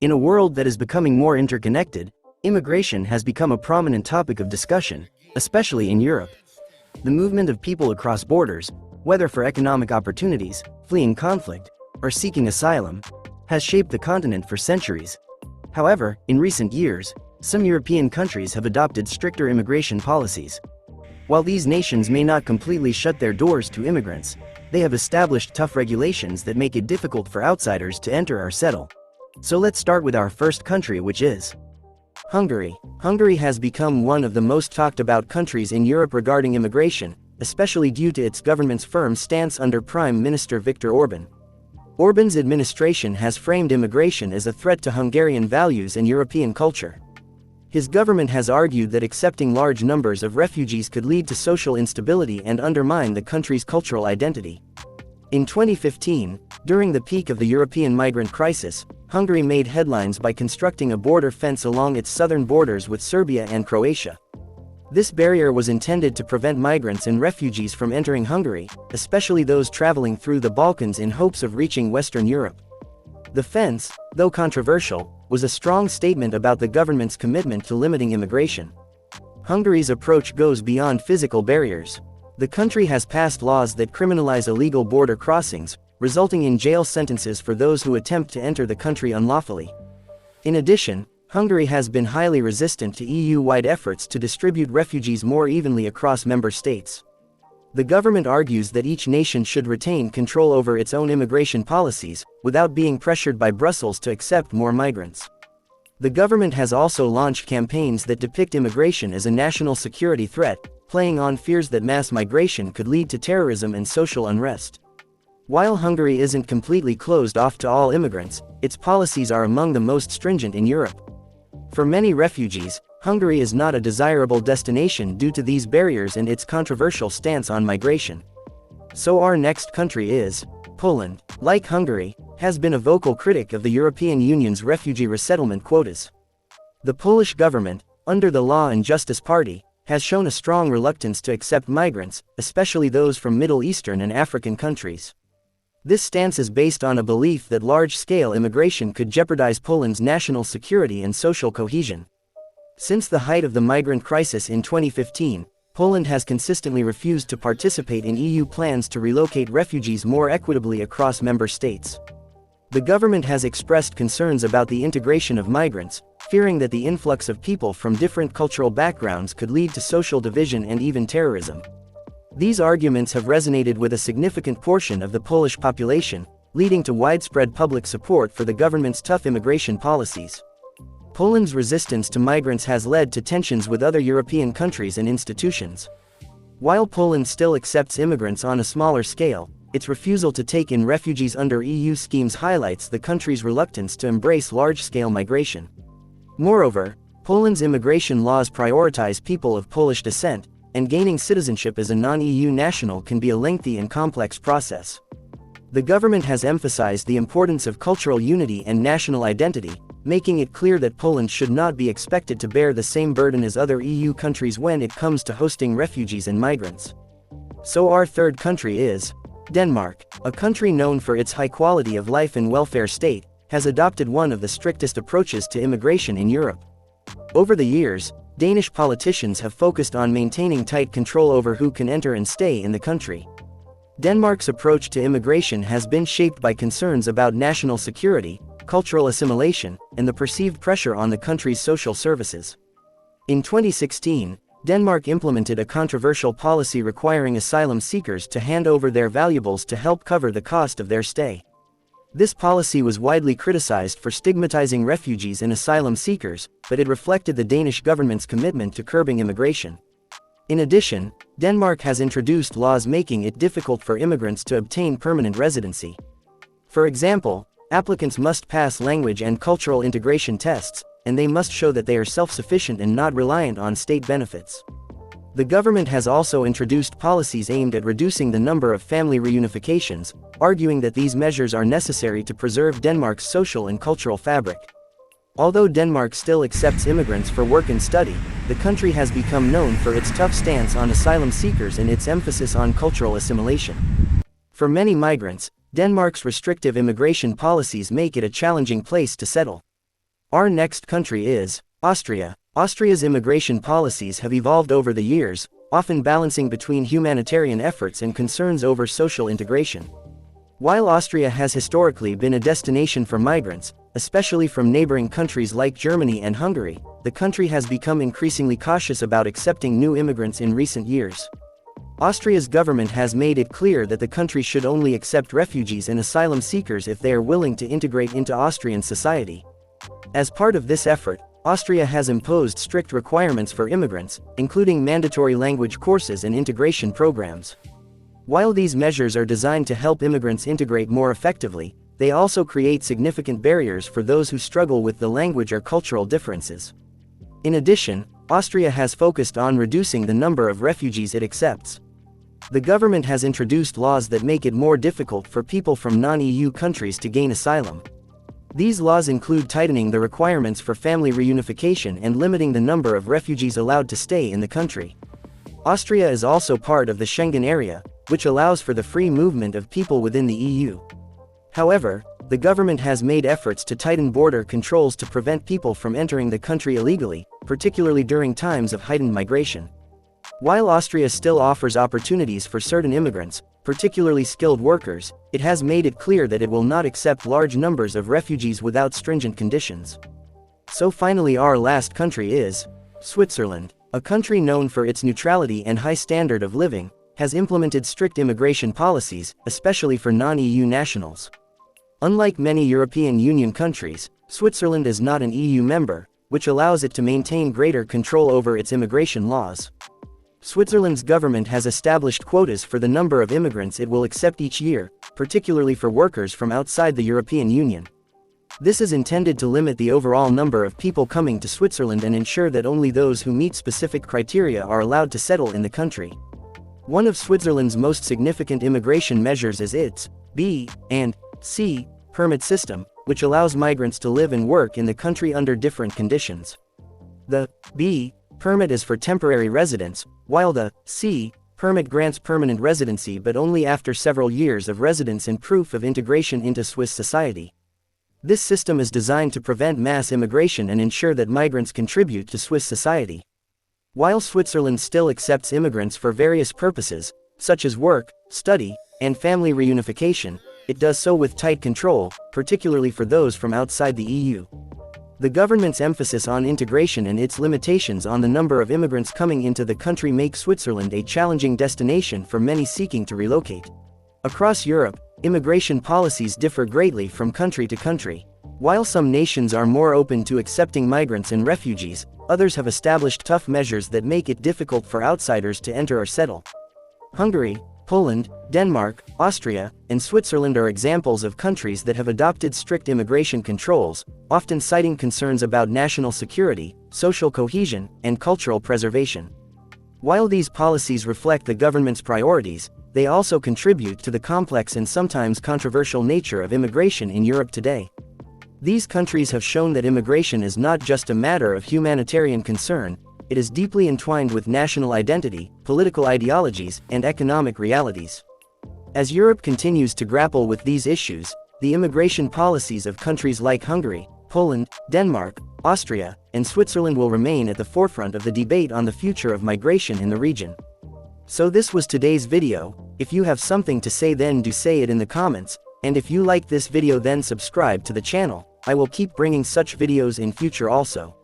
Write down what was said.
In a world that is becoming more interconnected, immigration has become a prominent topic of discussion, especially in Europe. The movement of people across borders, whether for economic opportunities, fleeing conflict, or seeking asylum, has shaped the continent for centuries. However, in recent years, some European countries have adopted stricter immigration policies. While these nations may not completely shut their doors to immigrants, they have established tough regulations that make it difficult for outsiders to enter or settle. So let's start with our first country, which is Hungary. Hungary has become one of the most talked about countries in Europe regarding immigration, especially due to its government's firm stance under Prime Minister Viktor Orban. Orban's administration has framed immigration as a threat to Hungarian values and European culture. His government has argued that accepting large numbers of refugees could lead to social instability and undermine the country's cultural identity. In 2015, during the peak of the European migrant crisis, Hungary made headlines by constructing a border fence along its southern borders with Serbia and Croatia. This barrier was intended to prevent migrants and refugees from entering Hungary, especially those traveling through the Balkans in hopes of reaching Western Europe. The fence, though controversial, was a strong statement about the government's commitment to limiting immigration. Hungary's approach goes beyond physical barriers. The country has passed laws that criminalize illegal border crossings, resulting in jail sentences for those who attempt to enter the country unlawfully. In addition, Hungary has been highly resistant to EU-wide efforts to distribute refugees more evenly across member states. The government argues that each nation should retain control over its own immigration policies, without being pressured by Brussels to accept more migrants. The government has also launched campaigns that depict immigration as a national security threat, playing on fears that mass migration could lead to terrorism and social unrest. While Hungary isn't completely closed off to all immigrants, its policies are among the most stringent in Europe. For many refugees, Hungary is not a desirable destination due to these barriers and its controversial stance on migration. So our next country is Poland. Like Hungary, has been a vocal critic of the European Union's refugee resettlement quotas. The Polish government, under the Law and Justice Party, has shown a strong reluctance to accept migrants, especially those from Middle Eastern and African countries. This stance is based on a belief that large-scale immigration could jeopardize Poland's national security and social cohesion. Since the height of the migrant crisis in 2015, Poland has consistently refused to participate in EU plans to relocate refugees more equitably across member states. The government has expressed concerns about the integration of migrants, fearing that the influx of people from different cultural backgrounds could lead to social division and even terrorism. These arguments have resonated with a significant portion of the Polish population, leading to widespread public support for the government's tough immigration policies. Poland's resistance to migrants has led to tensions with other European countries and institutions. While Poland still accepts immigrants on a smaller scale, its refusal to take in refugees under EU schemes highlights the country's reluctance to embrace large-scale migration. Moreover, Poland's immigration laws prioritize people of Polish descent, and gaining citizenship as a non-EU national can be a lengthy and complex process. The government has emphasized the importance of cultural unity and national identity, making it clear that Poland should not be expected to bear the same burden as other EU countries when it comes to hosting refugees and migrants. So our third country is Denmark. A country known for its high quality of life and welfare state, has adopted one of the strictest approaches to immigration in Europe. Over the years, Danish politicians have focused on maintaining tight control over who can enter and stay in the country. Denmark's approach to immigration has been shaped by concerns about national security, cultural assimilation, and the perceived pressure on the country's social services. In 2016, Denmark implemented a controversial policy requiring asylum seekers to hand over their valuables to help cover the cost of their stay. This policy was widely criticized for stigmatizing refugees and asylum seekers, but it reflected the Danish government's commitment to curbing immigration. In addition, Denmark has introduced laws making it difficult for immigrants to obtain permanent residency. For example, applicants must pass language and cultural integration tests, and they must show that they are self-sufficient and not reliant on state benefits. The government has also introduced policies aimed at reducing the number of family reunifications, arguing that these measures are necessary to preserve Denmark's social and cultural fabric. Although Denmark still accepts immigrants for work and study, the country has become known for its tough stance on asylum seekers and its emphasis on cultural assimilation. For many migrants, Denmark's restrictive immigration policies make it a challenging place to settle. Our next country is Austria. Austria's immigration policies have evolved over the years, often balancing between humanitarian efforts and concerns over social integration. While Austria has historically been a destination for migrants, especially from neighboring countries like Germany and Hungary, the country has become increasingly cautious about accepting new immigrants in recent years. Austria's government has made it clear that the country should only accept refugees and asylum seekers if they are willing to integrate into Austrian society. As part of this effort, Austria has imposed strict requirements for immigrants, including mandatory language courses and integration programs. While these measures are designed to help immigrants integrate more effectively, they also create significant barriers for those who struggle with the language or cultural differences. In addition, Austria has focused on reducing the number of refugees it accepts. The government has introduced laws that make it more difficult for people from non-EU countries to gain asylum. These laws include tightening the requirements for family reunification and limiting the number of refugees allowed to stay in the country. Austria is also part of the Schengen area, which allows for the free movement of people within the EU. However, the government has made efforts to tighten border controls to prevent people from entering the country illegally, particularly during times of heightened migration. While Austria still offers opportunities for certain immigrants, particularly skilled workers, it has made it clear that it will not accept large numbers of refugees without stringent conditions. So finally, our last country is Switzerland. A country known for its neutrality and high standard of living, has implemented strict immigration policies, especially for non-EU nationals. Unlike many European Union countries, Switzerland is not an EU member, which allows it to maintain greater control over its immigration laws. Switzerland's government has established quotas for the number of immigrants it will accept each year, particularly for workers from outside the European Union. This is intended to limit the overall number of people coming to Switzerland and ensure that only those who meet specific criteria are allowed to settle in the country. One of Switzerland's most significant immigration measures is its B and C permit system, which allows migrants to live and work in the country under different conditions. The B permit is for temporary residence, while the C permit grants permanent residency but only after several years of residence and proof of integration into Swiss society. This system is designed to prevent mass immigration and ensure that migrants contribute to Swiss society. While Switzerland still accepts immigrants for various purposes, such as work, study, and family reunification, it does so with tight control, particularly for those from outside the EU. The government's emphasis on integration and its limitations on the number of immigrants coming into the country make Switzerland a challenging destination for many seeking to relocate. Across Europe, immigration policies differ greatly from country to country. While some nations are more open to accepting migrants and refugees, others have established tough measures that make it difficult for outsiders to enter or settle. Hungary, Poland, Denmark, Austria, and Switzerland are examples of countries that have adopted strict immigration controls, often citing concerns about national security, social cohesion, and cultural preservation. While these policies reflect the government's priorities, they also contribute to the complex and sometimes controversial nature of immigration in Europe today. These countries have shown that immigration is not just a matter of humanitarian concern, it is deeply entwined with national identity, political ideologies, and economic realities. As Europe continues to grapple with these issues, the immigration policies of countries like Hungary, Poland, Denmark, Austria, and Switzerland will remain at the forefront of the debate on the future of migration in the region. So this was today's video. If you have something to say, then do say it in the comments, and if you like this video, then subscribe to the channel. I will keep bringing such videos in future also.